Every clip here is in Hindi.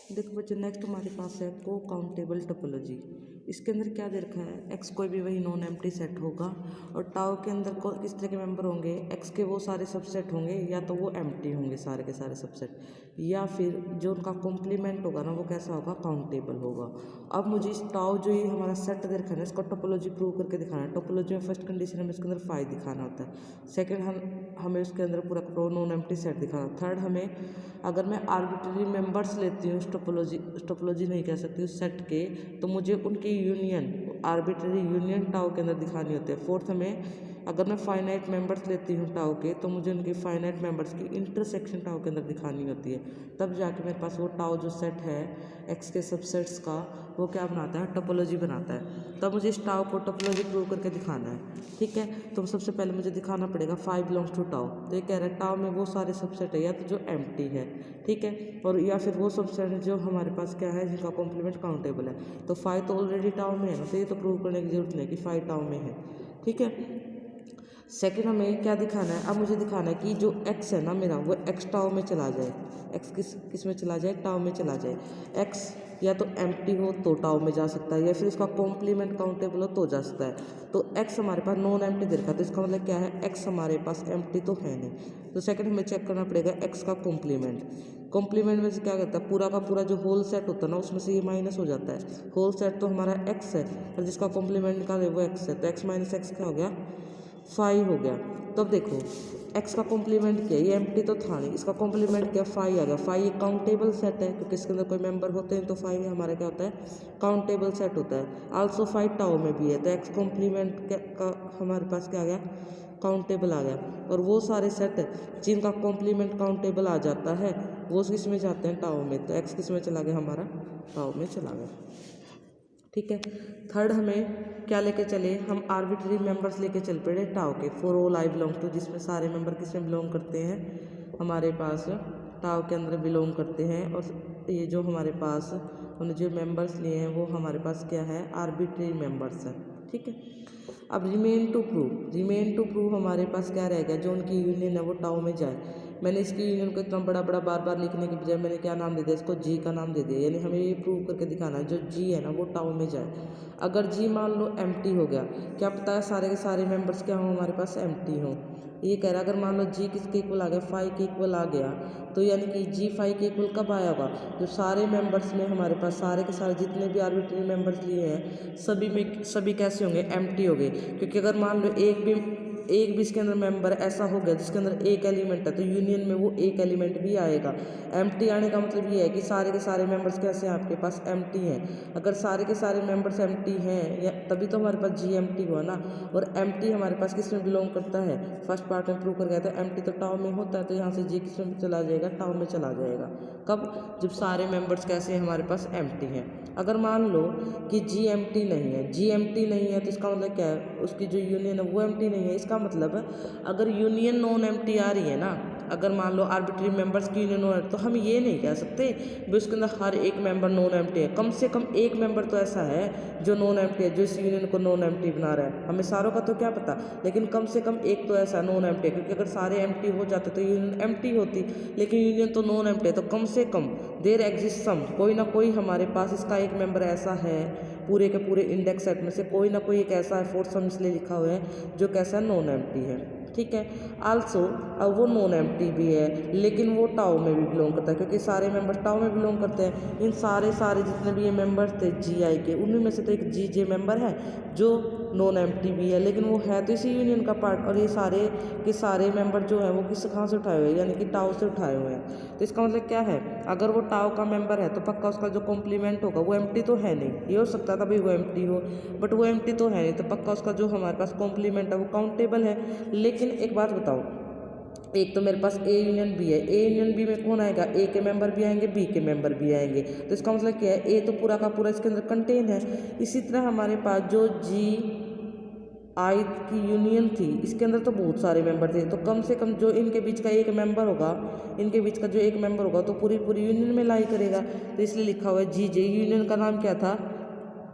देखो बच्चों, नेक्स्ट हमारे पास है को काउंटेबल टोपोलॉजी। इसके अंदर क्या दे रखा है, एक्स कोई भी वही नॉन एम्प्टी सेट होगा और टाउ के अंदर किस तरह के मेंबर होंगे, एक्स के वो सारे सबसेट होंगे या तो वो एम्प्टी होंगे सारे के सारे सबसेट, या फिर जो उनका कॉम्प्लीमेंट होगा ना वो कैसा होगा, काउंटेबल होगा। अब मुझे इस टाउ जो ये हमारा सेट दे रखा है ना, इसको टोपोलॉजी प्रूव करके दिखाना है। टोपोलॉजी में फर्स्ट कंडीशन हमें इसके अंदर फाइव दिखाना होता है। सेकंड हमें उसके अंदर पूरा प्रो नॉन एम्प्टी सेट दिखाना। थर्ड हमें अगर मैं आर्बिट्ररी मेंबर्स लेती हूँ टोपोलॉजी नहीं कह सकती उस सेट के, तो मुझे उनकी यूनियन आर्बिट्ररी यूनियन टाउ के अंदर दिखानी होती है। फोर्थ हमें अगर मैं फाइनाइट मेंबर्स लेती हूँ टाउ के, तो मुझे उनकी फाइनाइट मेंबर्स की इंटरसेक्शन टाउ के अंदर दिखानी होती है। तब जाके मेरे पास वो टाउ जो सेट है एक्स के सबसेट्स का वो क्या बनाता है, टोपोलॉजी बनाता है। तब मुझे इस टाउ को टोपोलॉजी प्रूव करके दिखाना है। ठीक है, तो सबसे पहले मुझे दिखाना पड़ेगा फाइव बिलोंग्स टू टाउ। तो ये कह रहा है टाउ में वो सारे सबसेट है या तो जो एम्प्टी है, ठीक है, और या फिर वो सबसेट जो हमारे पास क्या है जिनका कॉम्प्लीमेंट काउंटेबल है। तो फाइव तो ऑलरेडी टाउ में है ना, तो ये तो प्रूव करने की जरूरत नहीं कि फाइव टाउ में है। ठीक है, सेकंड हमें क्या दिखाना है, अब मुझे दिखाना है कि जो एक्स है ना मेरा वो एक्स टाउ में चला जाए। एक्स किस में चला जाए, टाउ में चला जाए। एक्स या तो एम्प्टी हो तो टाउ में जा सकता है, या फिर इसका कॉम्प्लीमेंट काउंटेबल हो तो जा सकता है। तो एक्स हमारे पास नॉन एम्प्टी दे रखा है, तो इसका मतलब क्या है, एक्स हमारे पास एम्प्टी तो है नहीं। तो सेकंड हमें चेक करना पड़ेगा एक्स का कॉम्प्लीमेंट में से क्या करता है, पूरा का पूरा जो होल सेट होता है ना उसमें से ये माइनस हो जाता है। होल सेट तो हमारा एक्स है और जिसका कॉम्प्लीमेंट निकाले वो एक्स है, तो एक्स माइनस एक्स क्या हो गया, फाइव हो गया। तो अब देखो एक्स का कॉम्प्लीमेंट किया, ये एम्प्टी तो था नहीं, इसका कॉम्प्लीमेंट किया फाइव आ गया। फाइव ये काउंटेबल सेट है क्योंकि इसके अंदर कोई मेंबर होते हैं, तो फाइव हमारा क्या होता है, काउंटेबल सेट होता है। आल्सो फाइव टाउ में भी है, तो एक्स कॉम्प्लीमेंट का हमारे पास क्या आ गया, काउंटेबल आ गया। और वो सारे सेट जिनका कॉम्प्लीमेंट काउंटेबल आ जाता है वो किस में जाते हैं, टाउ में। तो एक्स किस में चला गया, हमारा टाउ में चला गया। ठीक है, थर्ड हमें क्या लेके चले, हम आर्बिट्ररी मेंबर्स लेके चल पड़े टाउ के, for all I belong to, जिसमें सारे मेंबर किस में बिलोंग करते हैं, हमारे पास टाउ के अंदर बिलोंग करते हैं। और ये जो हमारे पास हमने जो मेंबर्स लिए हैं वो हमारे पास क्या है, आर्बिट्ररी मेंबर्स है। ठीक है, अब रिमेन टू प्रूव हमारे पास क्या रहेगा, जो उनकी यूनियन है वो टाउ में जाए। मैंने इसकी यूनियन को इतना बड़ा बड़ा बार बार लिखने की बजाय मैंने क्या नाम दे दिया, इसको जी का नाम दे दिया। यानी हमें ये प्रूव करके दिखाना है जो जी है ना वो टाउ में जाए। अगर जी मान लो एम्प्टी हो गया, क्या पता है सारे के सारे मेंबर्स क्या हों, हमारे पास एम्प्टी हों। ये कह रहा है अगर मान लो जी किसके इक्वल आ गया, फाइव के इक्वल आ गया, तो यानी कि जी फाइव के इक्वल कब आया होगा, जो सारे मेंबर्स में हमारे पास सारे के सारे जितने भी आर्बिट्ररी मेंबर्स लिए हैं सभी कैसे होंगे, एम्प्टी हो गए। क्योंकि अगर मान लो एक भी इसके अंदर मेंबर ऐसा हो गया जिसके अंदर एक एलिमेंट है, तो यूनियन में वो एक एलिमेंट भी आएगा। एम्प्टी आने का मतलब ये है कि सारे के सारे मेंबर्स कैसे हैं, आपके पास एम्प्टी हैं। अगर सारे के सारे मेंबर्स एम्प्टी हैं या तभी तो हमारे पास जी एम्प्टी हुआ ना। और एम्प्टी हमारे पास किस में बिलोंग करता है, फर्स्ट पार्ट में प्रूव कर गया था, एम्प्टी तो टाउ में होता है, तो यहाँ से जी किस में चला जाएगा, टाउ में चला जाएगा। कब, जब सारे मेंबर्स कैसे हैं, हमारे पास एम्प्टी हैं। अगर मान लो कि जी एम्प्टी नहीं है, जी एम्प्टी नहीं है तो इसका मतलब क्या है, उसकी जो यूनियन है वो एम्प्टी नहीं है। इसका मतलब अगर यूनियन नॉन एम्प्टी आ रही है ना, अगर मान लो आर्बिट्ररी मेंबर्स की यूनियन हो, तो हम ये नहीं कह सकते भी उसके अंदर हर एक मेंबर नॉन एम्प्टी है। कम से कम एक मेंबर तो ऐसा है जो नॉन एम्प्टी है, जो इस यूनियन को नॉन एम्प्टी बना रहा है। हमें सारों का तो क्या पता, लेकिन कम से कम एक तो ऐसा नॉन एम्प्टी है, क्योंकि अगर सारे एम्प्टी हो जाते तो यूनियन एम्प्टी होती, लेकिन यूनियन तो नॉन एम्प्टी है। तो कम से कम देयर एग्जिस्ट सम, कोई ना कोई हमारे पास इसका एक मेंबर ऐसा है, पूरे के पूरे इंडेक्स सेट में से कोई ना कोई एक ऐसा है, फोर्थ सम इसलिए लिखा हुआ है, जो कैसा नॉन एम्प्टी है। ठीक है, आल्सो अब वो नॉन एम्प्टी भी है लेकिन वो टाउ में भी बिलोंग करता है, क्योंकि सारे मेंबर टाउ में बिलोंग करते हैं। इन सारे जितने भी ये मेंबर्स थे जी आई के, उनमें में से तो एक जी जे मेंबर है जो नॉन एम्प्टी भी है, लेकिन वो है तो इसी यूनियन का पार्ट। और ये सारे के सारे मेंबर जो हैं वो कहाँ से उठाए हुए हैं, यानी कि टाउ से उठाए हुए हैं। तो इसका मतलब क्या है, अगर वो टाउ का मेंबर है तो पक्का उसका जो कॉम्प्लीमेंट होगा वो एम्प्टी तो है नहीं। ये हो सकता था भाई वो एम्प्टी हो, बट वो एम्प्टी तो है नहीं, तो पक्का उसका जो हमारे पास कॉम्प्लीमेंट है वो काउंटेबल है। लेकिन एक बात बताओ, एक तो मेरे पास ए यूनियन बी है, ए यूनियन बी में कौन आएगा, ए के मेंबर भी आएंगे, बी के मेंबर भी आएंगे। तो इसका मतलब क्या है, ए तो पूरा का पूरा इसके अंदर कंटेन है। इसी तरह हमारे पास जो जी आई की यूनियन थी, इसके अंदर तो बहुत सारे मेंबर थे, तो कम से कम जो इनके बीच का एक मेंबर होगा, इनके बीच का जो एक मेंबर होगा तो पूरी पूरी यूनियन में लाई करेगा। तो इसलिए लिखा हुआ है जी जे। यूनियन का नाम क्या था,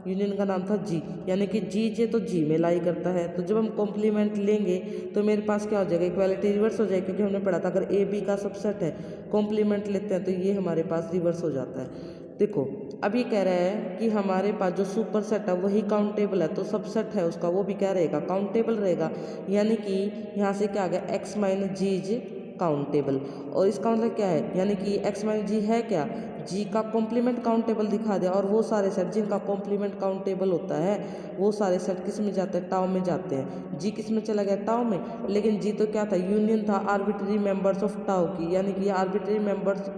यूनियन का नाम था जी, यानी कि जी जे तो जी में लाई करता है। तो जब हम कॉम्प्लीमेंट लेंगे तो मेरे पास क्या हो जाएगा, इक्वालिटी रिवर्स हो जाएगी, क्योंकि हमने पढ़ा था अगर ए बी का सबसेट है कॉम्प्लीमेंट लेते हैं तो ये हमारे पास रिवर्स हो जाता है। देखो अब ये कह रहा है कि हमारे पास जो सुपर सेट है वही काउंटेबल है, तो सबसेट है उसका वो भी क्या रहेगा, काउंटेबल रहेगा। यानी कि यहाँ से क्या आ गया, X minus G is countable. और इसका मतलब क्या है, यानी कि एक्स माइनस जी है क्या, जी का कॉम्प्लीमेंट काउंटेबल दिखा दिया। और वो सारे सेट जिनका कॉम्प्लीमेंट काउंटेबल होता है वो सारे सेट किस में जाते हैं, टाउ में जाते हैं। जी किस में चला गया, टाउ में। लेकिन जी तो क्या था, यूनियन था आर्बिट्री मेंबर्स ऑफ टाउ की, यानी कि आर्बिट्री मेंबर्स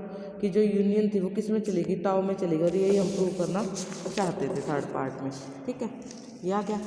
की जो यूनियन थी वो किस में चलेगी, टाउ में चलेगी। और यही हम प्रूव करना चाहते थे थर्ड पार्ट में। ठीक है, ये आ गया।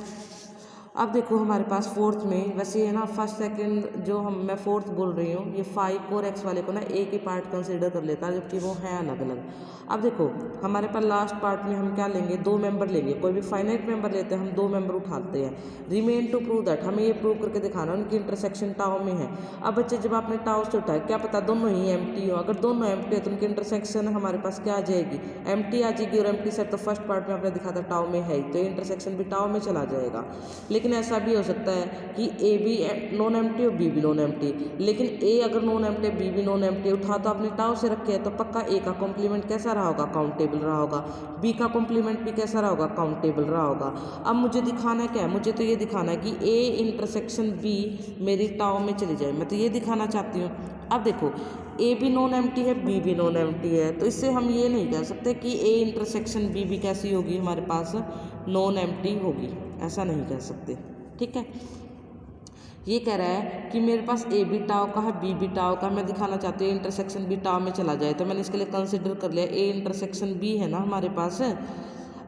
अब देखो हमारे पास फोर्थ में, वैसे ये ना फर्स्ट सेकंड जो मैं फोर्थ बोल रही हूँ, ये 5 और एक्स वाले को ना एक ही पार्ट कंसिडर कर लेता है, जबकि वो है अलग अलग। अब देखो हमारे पास लास्ट पार्ट में हम क्या लेंगे, 2 मेंबर लेंगे। कोई भी फाइनाइट मेंबर लेते हैं हम 2 मेंबर उठाते हैं। रिमेन टू प्रूव दैट, हमें ये प्रूव करके दिखाना उनकी इंटरसेक्शन टाउ में है। अब बच्चे जब आपने टाउ से उठाया, क्या पता दोनों ही एम्प्टी हो, अगर दोनों एम्प्टी है तो उनकी इंटरसेक्शन हमारे पास क्या आ जाएगी, एम्प्टी आ जाएगी। और एम्प्टी सेट तो फर्स्ट पार्ट में आपने दिखा था टाउ में है ही, तो इंटरसेक्शन भी टाउ में चला जाएगा। लेकिन ऐसा भी हो सकता है कि ए भी नॉन एम्प्टी और बी भी नॉन एम्प्टी, लेकिन ए अगर नॉन एम्प्टी बी भी नॉन एम्प्टी उठा तो आपने टाउ से रखे है, तो पक्का ए का कॉम्प्लीमेंट कैसा रहा होगा, काउंटेबल रहा होगा। बी का कॉम्प्लीमेंट भी कैसा रहा होगा, काउंटेबल रहा होगा। अब मुझे दिखाना क्या है, मुझे तो ये दिखाना है कि ए इंटरसेक्शन बी मेरी टाउ में चली जाए, मैं तो ये दिखाना चाहती हूँ। अब देखो ए भी नॉन एम्प्टी है, बी भी नॉन एम्प्टी है, तो इससे हम ये नहीं कह सकते कि ए इंटरसेक्शन बी भी कैसी होगी, हमारे पास नॉन एम्प्टी होगी, ऐसा नहीं कह सकते। ठीक है, ये कह रहा है कि मेरे पास ए बी टाव का है, बी बी टाव का, मैं दिखाना चाहती हूँ इंटरसेक्शन बी टाव में चला जाए, तो मैंने इसके लिए कंसिडर कर लिया ए इंटरसेक्शन बी है ना हमारे पास।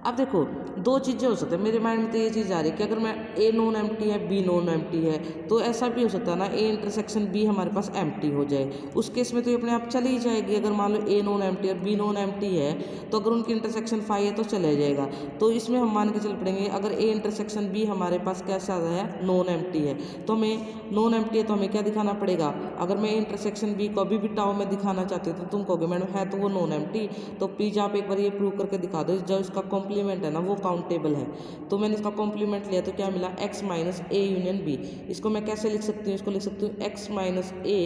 अब देखो 2 चीज़ें हो सकती है मेरे माइंड में, तो ये चीज़ आ रही है कि अगर मैं ए नॉन एम्प्टी है बी नॉन एम्प्टी है, तो ऐसा भी हो सकता है ना ए इंटरसेक्शन बी हमारे पास एम्प्टी हो जाए। उस केस में तो ये अपने आप चली जाएगी। अगर मान लो ए नॉन एम्प्टी और बी नॉन एम्प्टी है, तो अगर उनकी इंटरसेक्शन 5 है तो चले जाएगा। तो इसमें हम मान के चल पड़ेंगे अगर ए इंटरसेक्शन बी हमारे पास कैसा है, नॉन एम्प्टी है, तो हमें नॉन एम्प्टी है तो हमें क्या दिखाना पड़ेगा, अगर मैं इंटरसेक्शन बी को अभी भी टाउ में दिखाना चाहती हूँ तो तुम कहोगे मैडम है तो वो नॉन एम्प्टी, तो प्लीज आप एक बार ये प्रूव करके दिखा दो जो इसका कॉम्प्लीमेंट है ना वो काउंटेबल है। तो मैंने इसका कॉम्प्लीमेंट लिया तो क्या मिला, X minus A union B. इसको मैं कैसे लिख सकती हूँ, इसको लिख सकती हूँ x minus A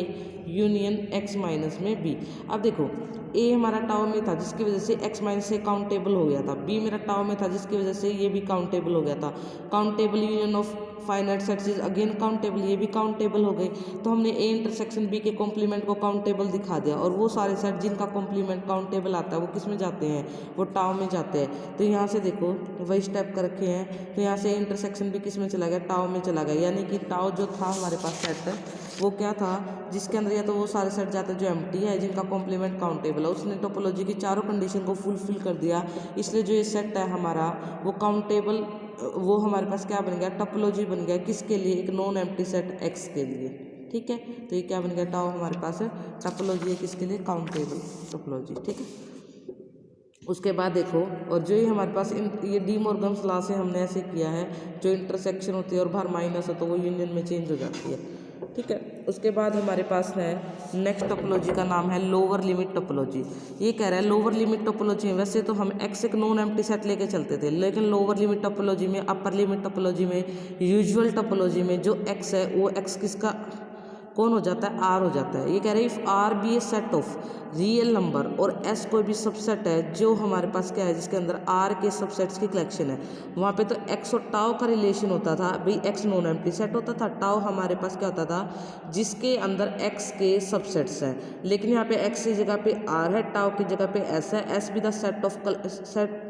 union x minus में बी। अब देखो ए हमारा टाउ में था जिसकी वजह से एक्स माइनस ए काउंटेबल हो गया था, बी मेरा टाउ में था जिसकी वजह से ये भी काउंटेबल हो गया था। Countable union of finite sets is again countable, ये भी काउंटेबल हो गई। तो हमने ए इंटरसेक्शन बी के कॉम्प्लीमेंट को काउंटेबल दिखा दिया, और वो सारे सेट जिनका कॉम्प्लीमेंट काउंटेबल आता है वो किस में जाते हैं, वो टाउ में जाते हैं। तो यहाँ से देखो वही स्टेप कर रखे हैं, तो यहाँ से इंटरसेक्शन भी किस में चला गया, टाउ में चला गया। यानी कि टाउ जो था हमारे पास सेट वो क्या था, जिसके अंदर या तो वो सारे सेट जाते हैं जो एम्प्टी है जिनका कॉम्प्लीमेंट काउंटेबल है। उसने टोपोलॉजी की चारों कंडीशन को फुलफिल कर दिया, इसलिए जो ये सेट है हमारा वो काउंटेबल, वो हमारे पास क्या बन गया, टोपोलॉजी बन गया। किसके लिए, एक नॉन एम्प्टी सेट एक्स के लिए। ठीक है, तो ये क्या बन गया, टाउ हमारे पास टोपोलॉजी है किसके लिए, काउंटेबल टोपोलॉजी। ठीक है, उसके बाद देखो, और जो ये हमारे पास ये डी मॉर्गन्स लॉ से हमने ऐसे किया है, जो इंटरसेक्शन होती है और बाहर माइनस हो तो वो यूनियन में चेंज हो जाती है। ठीक है, उसके बाद हमारे पास है नेक्स्ट टोपोलॉजी का नाम है लोअर लिमिट टोपोलॉजी। ये कह रहा है लोअर लिमिट टोपोलॉजी में वैसे तो हम एक्स एक नॉन एम्प्टी सेट लेके चलते थे, लेकिन लोअर लिमिट टोपोलॉजी में, अपर लिमिट टोपोलॉजी में, यूजुअल टोपोलॉजी में जो एक्स है वो एक्स किसका कौन हो जाता है, आर हो जाता है। ये कह रहे हैं if R be a set of real number और एस कोई भी सबसेट है जो हमारे पास क्या है, जिसके अंदर आर के सबसेट्स की कलेक्शन है, वहाँ पे तो एक्स और टाउ का रिलेशन होता था भाई, एक्स नॉन एम्प्टी सेट होता था, टाउ हमारे पास क्या होता था, जिसके अंदर एक्स के सबसेट्स हैं। लेकिन यहाँ पे एक्स की जगह पे आर है, टाउ की जगह पे एस है, S be the set of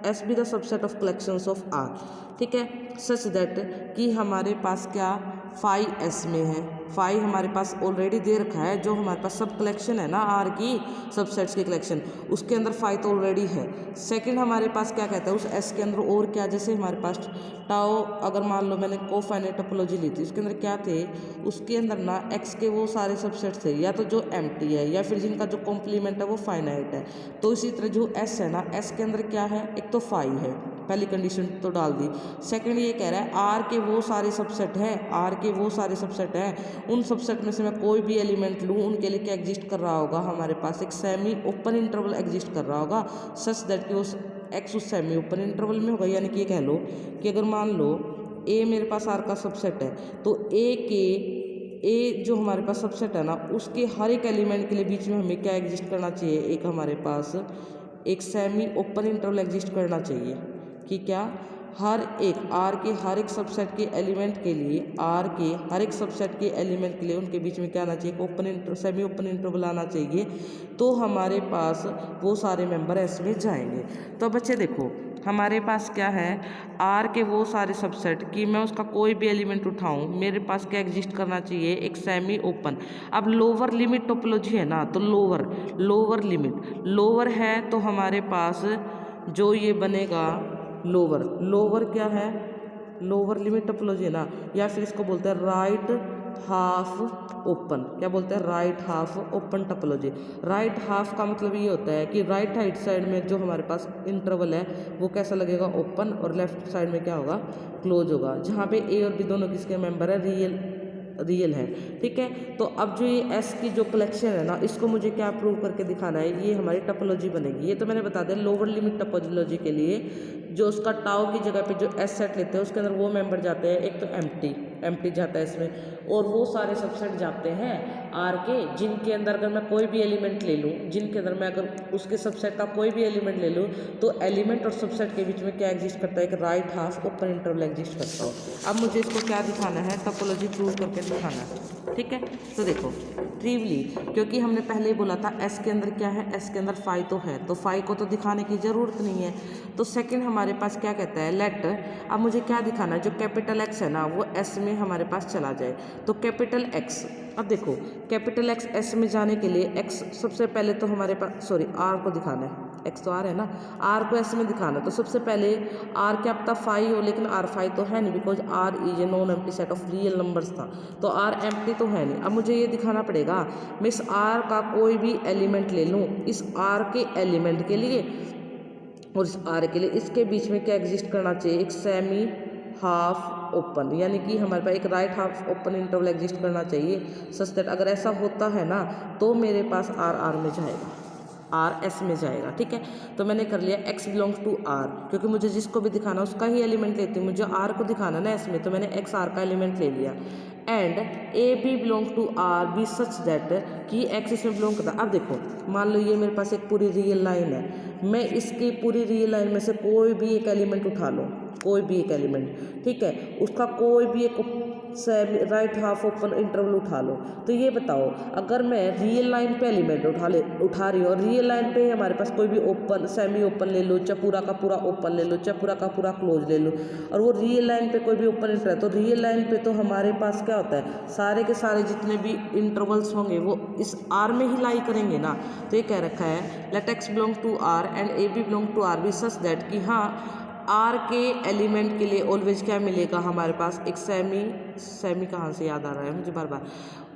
S be the subset of collections of R. ठीक है, सच दैट कि हमारे पास क्या फाइव एस में है, फाइव हमारे पास ऑलरेडी दे रखा है, जो हमारे पास सब कलेक्शन है ना आर की सबसेट्स की कलेक्शन, उसके अंदर फाइव तो ऑलरेडी है। सेकंड हमारे पास क्या कहता है, उस एस के अंदर और क्या, जैसे हमारे पास टाओ, अगर मान लो मैंने कोफाइनाइट टोपोलॉजी ली थी, उसके अंदर क्या थे, उसके अंदर ना एक्स के वो सारे सबसेट्स थे, या तो जो एम्प्टी है या फिर जिनका जो कॉम्प्लीमेंट है वो फाइनाइट है। तो इसी तरह जो एस है ना, एस के अंदर क्या है, एक तो फाइव है, पहली कंडीशन तो डाल दी। सेकंड ये कह रहा है आर के वो सारे सबसेट हैं, आर के वो सारे सबसेट हैं, उन सबसेट में से मैं कोई भी एलिमेंट लूँ उनके लिए क्या एग्जिस्ट कर रहा होगा, हमारे पास एक सेमी ओपन इंटरवल एग्जिस्ट कर रहा होगा, सच दैट कि उस एक्स उस सेमी ओपन इंटरवल में होगा, यानी कि ये कह लो कि अगर मान लो ए मेरे पास आर का सबसेट है, तो ए जो हमारे पास सबसेट है ना, उसके हर एक एलिमेंट के लिए बीच में हमें क्या एग्जिस्ट करना चाहिए, एक हमारे पास एक सेमी ओपन इंटरवल एग्जिस्ट करना चाहिए कि क्या, हर एक आर के हर एक सबसेट के एलिमेंट के लिए, आर के हर एक सबसेट के एलिमेंट के लिए उनके बीच में क्या आना चाहिए, सेमी ओपन इंटरवल आना चाहिए, तो हमारे पास वो सारे मेंबर एस में जाएंगे। तो बच्चे देखो हमारे पास क्या है, आर के वो सारे सबसेट कि मैं उसका कोई भी एलिमेंट उठाऊं, मेरे पास क्या एग्जिस्ट करना चाहिए, एक सेमी ओपन। अब लोअर लिमिट टोपोलॉजी है ना, तो लोअर लिमिट लोअर है, तो हमारे पास जो ये बनेगा लोअर क्या है, लोअर लिमिट टोपोलॉजी है ना, या फिर इसको बोलते हैं राइट हाफ ओपन। क्या बोलते हैं, right half open topology. Right half का मतलब ये होता है कि राइट हैंड साइड में जो हमारे पास इंटरवल है वो कैसा लगेगा, ओपन, और लेफ्ट साइड में क्या होगा, क्लोज होगा, जहाँ पे ए और बी दोनों किसके मेंबर है, रियल है। ठीक है, तो अब जो ये एस की जो कलेक्शन है ना, इसको मुझे क्या प्रूव करके दिखाना है, ये हमारी टोपोलॉजी बनेगी। ये तो मैंने बता दिया लोअर लिमिट टोपोलॉजी के लिए जो उसका टाउ की जगह पे जो एस सेट लेते हैं उसके अंदर वो मेंबर जाते हैं, एक तो एम्प्टी जाता है इसमें, और वो सारे सबसेट जाते हैं आर के, जिनके अंदर अगर मैं कोई भी एलिमेंट ले लूँ, जिनके अंदर मैं अगर उसके सबसेट का कोई भी एलिमेंट ले लूँ, तो एलिमेंट और सबसेट के बीच में क्या एग्जिस्ट करता है, एक right half open interval exist करता है। अब मुझे इसको क्या दिखाना है, टोपोलॉजी प्रूव करके दिखाना है। ठीक है, तो देखो ट्रिवली, क्योंकि हमने पहले ही बोला था एस के अंदर क्या है, एस के अंदर फाई तो है, तो फाई को तो दिखाने की ज़रूरत नहीं है। तो सेकंड हमारे पास क्या कहता है, लेट, अब मुझे क्या दिखाना है, जो कैपिटल एक्स है ना वो एस में हमारे पास चला जाए, तो कैपिटल एक्स, अब देखो कैपिटल एक्स एस में जाने के लिए एक्स सबसे पहले तो हमारे पास, सॉरी आर को दिखाना है, एक्स तो आर है ना, आर को एस में दिखाना, तो सबसे पहले आर क्या पता फाई हो, लेकिन आर फाई तो है नहीं, because R is a non empty set of real numbers था, तो आर एम्प्टी तो है नहीं। अब मुझे ये दिखाना पड़ेगा मैं इस आर का कोई भी एलिमेंट ले लूँ, इस आर के एलिमेंट के लिए और इस आर के लिए, इसके बीच में क्या एग्जिस्ट करना चाहिए, एक सेमी हाफ ओपन, यानी कि हमारे पास एक right half open interval exist करना चाहिए, सच दैट अगर ऐसा होता है ना तो मेरे पास आर में जाएगा, आर एस में जाएगा। ठीक है, तो मैंने कर लिया एक्स बिलोंग्स टू आर, क्योंकि मुझे जिसको भी दिखाना उसका ही एलिमेंट लेती हूँ, मुझे आर को दिखाना ना एस में, तो मैंने एक्स आर का एलिमेंट ले लिया। And A B belong to R B such that कि एक्स इसमें बिलोंग करता है। अब देखो मान लो ये मेरे पास एक पूरी रियल लाइन है, मैं इसकी पूरी रियल लाइन में से कोई भी एक एलिमेंट उठा लूँ, कोई भी एक एलिमेंट, ठीक है, उसका कोई भी एक राइट हाफ ओपन इंटरवल उठा लो, तो ये बताओ अगर मैं रियल लाइन पे एलिमेंट उठा रही हूँ और रियल लाइन पे हमारे पास कोई भी ओपन सेमी ओपन ले लो, चाहे पूरा का पूरा ओपन ले लो, चाहे पूरा का पूरा क्लोज ले लो, और वो रियल लाइन पे कोई भी ओपन इंटर है, तो रियल लाइन पे तो हमारे पास क्या होता है, सारे के सारे जितने भी इंटरवल्स होंगे वो इस आर में ही लाई करेंगे ना। तो ये कह रखा है let X belong to R and A B belong to R B such that कि हाँ आर के एलिमेंट के लिए ऑलवेज क्या मिलेगा हमारे पास, एक सेमी कहाँ से याद आ रहा है मुझे बार बार,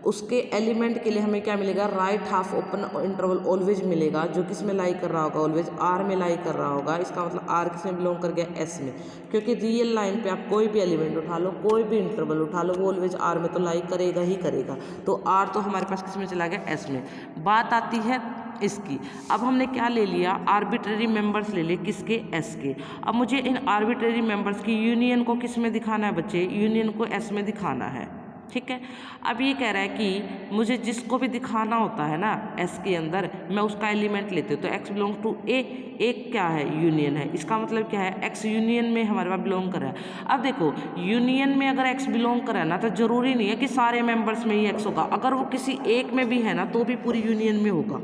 उसके एलिमेंट के लिए हमें क्या मिलेगा, right half open interval always मिलेगा, जो किस में लाई कर रहा होगा, ऑलवेज आर में लाई कर रहा होगा। इसका मतलब आर किस में बिलोंग कर गया, एस में, क्योंकि रियल लाइन पे आप कोई भी एलिमेंट उठा लो, कोई भी इंटरवल उठा लो, वो ऑलवेज आर में तो लाई करेगा ही करेगा। तो आर तो हमारे पास किस में चला गया, एस में। बात आती है इसकी, अब हमने क्या ले लिया, आर्बिट्रेरी मेंबर्स ले लिए किसके, एस के। अब मुझे इन आर्बिट्रेरी मेंबर्स की यूनियन को किस में दिखाना है बच्चे, यूनियन को एस में दिखाना है। ठीक है, अब ये कह रहा है कि मुझे जिसको भी दिखाना होता है ना एस के अंदर, मैं उसका एलिमेंट लेते हूँ, तो एक्स बिलोंग टू ए, एक क्या है, यूनियन है, इसका मतलब क्या है, एक्स यूनियन में हमारे पास बिलोंग कर रहा है। अब देखो यूनियन में अगर एक्स बिलोंग कर रहा है ना, तो जरूरी नहीं है कि सारे मेंबर्स में ही एक्स होगा, अगर वो किसी एक में भी है ना तो भी पूरी यूनियन में होगा।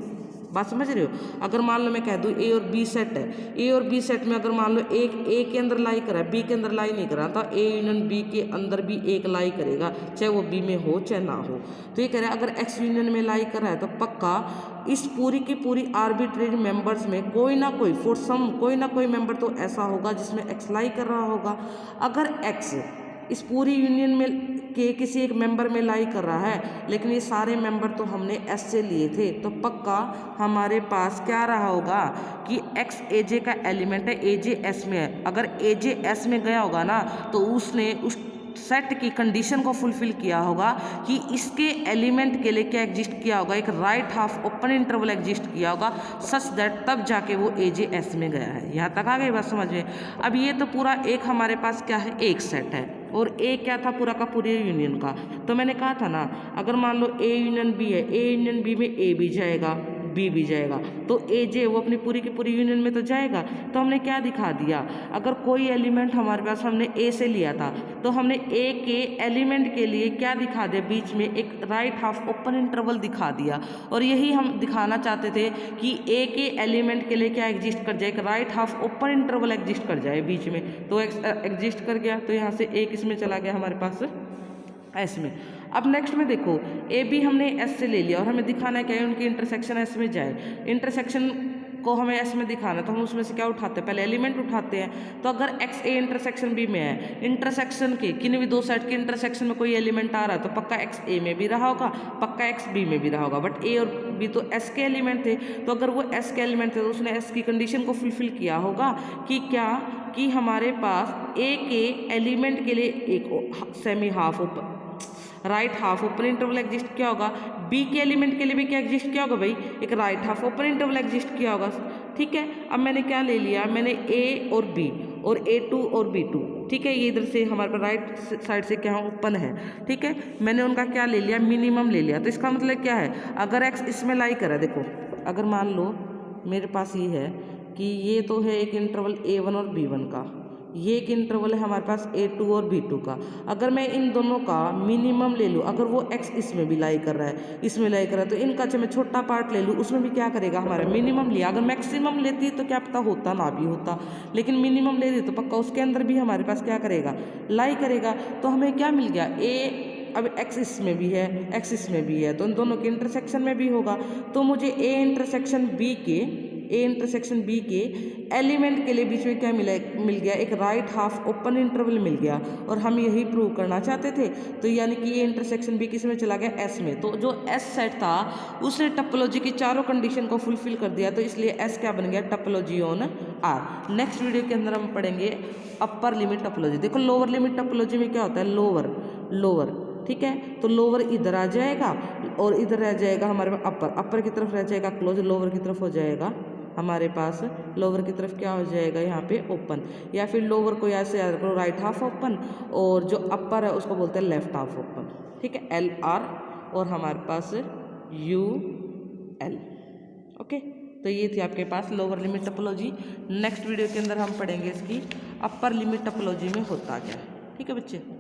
बात समझ रहे हो, अगर मान लो मैं कह दूँ ए और बी सेट है, ए और बी सेट में अगर मान लो एक ए के अंदर लाई करा है, बी के अंदर लाई नहीं करा, तो ए यूनियन बी के अंदर भी एक लाई करेगा, चाहे वो बी में हो चाहे ना हो। तो ये कह रहा है अगर एक्स यूनियन में लाई कर रहा है तो पक्का इस पूरी की पूरी आर्बिट्रेरी मेंबर्स में कोई ना कोई कोई ना कोई मेंबर तो ऐसा होगा जिसमें एक्स लाई कर रहा होगा। अगर एक्स इस पूरी यूनियन में के किसी एक मेंबर में लाई कर रहा है, लेकिन ये सारे मेंबर तो हमने एस से लिए थे, तो पक्का हमारे पास क्या रहा होगा कि एक्स ए जे का एलिमेंट है, ए जे एस में है। अगर ए जे एस में गया होगा ना तो उसने उस सेट की कंडीशन को फुलफिल किया होगा कि इसके एलिमेंट के लिए क्या एग्जिस्ट किया होगा, एक right half open interval exist किया होगा सच दैट तब जाके वो AJ S में गया है। यहाँ तक आ गई बात समझ में। अब ये तो पूरा एक हमारे पास क्या है, एक सेट है और ए क्या था, पूरा का पूरे यूनियन का। तो मैंने कहा था ना, अगर मान लो A यूनियन B है, A यूनियन B में A भी जाएगा B भी जाएगा, तो AJ वो अपनी पूरी की पूरी यूनियन में तो जाएगा। तो हमने क्या दिखा दिया, अगर कोई एलिमेंट हमारे पास हमने A से लिया था तो हमने A के एलिमेंट के लिए क्या दिखा दिया, बीच में एक राइट हाफ ओपन इंटरवल दिखा दिया। और यही हम दिखाना चाहते थे कि A के एलिमेंट के लिए क्या एग्जिस्ट कर जाए, एक right half open interval exist कर जाए बीच में। तो एग्जिस्ट कर गया, तो यहाँ से A किसमें चला गया हमारे पास, S में। अब नेक्स्ट में देखो, ए बी हमने S से ले लिया और हमें दिखाना है क्या है, उनकी इंटरसेक्शन S में जाए। इंटरसेक्शन को हमें S में दिखाना, तो हम उसमें से क्या उठाते हैं, पहले एलिमेंट उठाते हैं। तो अगर एक्स ए इंटरसेक्शन बी में है, इंटरसेक्शन के किन्हीं भी दो सेट के इंटरसेक्शन में कोई एलिमेंट आ रहा है तो पक्का एक्स ए में भी रहा होगा, पक्का एक्स बी में भी रहा होगा। बट ए और बी तो S के एलिमेंट थे, तो अगर वो S के एलिमेंट थे तो उसने S की कंडीशन को फुलफिल किया होगा कि क्या, कि हमारे पास ए के एलिमेंट के लिए एक semi half open right half open interval exist किया होगा, बी के एलिमेंट के लिए भी क्या एग्जिस्ट किया होगा भाई, एक right half open interval exist किया होगा। ठीक है, अब मैंने क्या ले लिया, मैंने ए और बी और A2 और B2, ठीक है, ये इधर से हमारे पास राइट साइड से क्या ओपन है। ठीक है, मैंने उनका क्या ले लिया, मिनिमम ले लिया। तो इसका मतलब क्या है, अगर एक्स इसमें लाई करा, देखो अगर मान लो मेरे पास ये है कि ये तो है एक इंटरवल A1 और B1 का, ये एक इंटरवल है हमारे पास A2 और B2 का। अगर मैं इन दोनों का मिनिमम ले लूँ, अगर वो x इसमें भी लाई कर रहा है, इसमें लाई कर रहा है, तो इनका चाहे मैं छोटा पार्ट ले लूँ, उसमें भी क्या करेगा, हमारा मिनिमम लिया। अगर मैक्सिमम लेती तो क्या पता होता ना भी होता, लेकिन मिनिमम ले दी तो पक्का उसके अंदर भी हमारे पास क्या करेगा, लाई करेगा। तो हमें क्या मिल गया, अब x इसमें भी है, x इसमें भी है, तो इन दोनों के इंटरसेक्शन में भी होगा। तो मुझे A इंटरसेक्शन B के एलिमेंट के लिए बीच में क्या मिल गया, एक राइट हाफ ओपन इंटरवल मिल गया। और हम यही प्रूव करना चाहते थे। तो यानी कि ये इंटरसेक्शन B किस में चला गया, S में। तो जो S सेट था उसने टोपोलॉजी की चारों कंडीशन को फुलफिल कर दिया, तो इसलिए S क्या बन गया, topology on R। Next video के अंदर हम पढ़ेंगे अपर लिमिट टोपोलॉजी। देखो लोअर लिमिट टोपोलॉजी में क्या होता है, लोअर, ठीक है, तो लोअर इधर आ जाएगा और इधर रह जाएगा हमारे पास अपर की तरफ रह जाएगा क्लोज, लोअर की तरफ हो जाएगा हमारे पास, लोअर की तरफ क्या हो जाएगा यहाँ पे ओपन, या फिर लोअर को ऐसे याद करो राइट हाफ ओपन, और जो अपर है उसको बोलते हैं लेफ्ट हाफ ओपन। ठीक है, LR और हमारे पास UL। ओके, तो ये थी आपके पास lower limit topology. Next video के अंदर हम पढ़ेंगे इसकी अपर लिमिट टोपोलॉजी में होता क्या है। ठीक है बच्चे।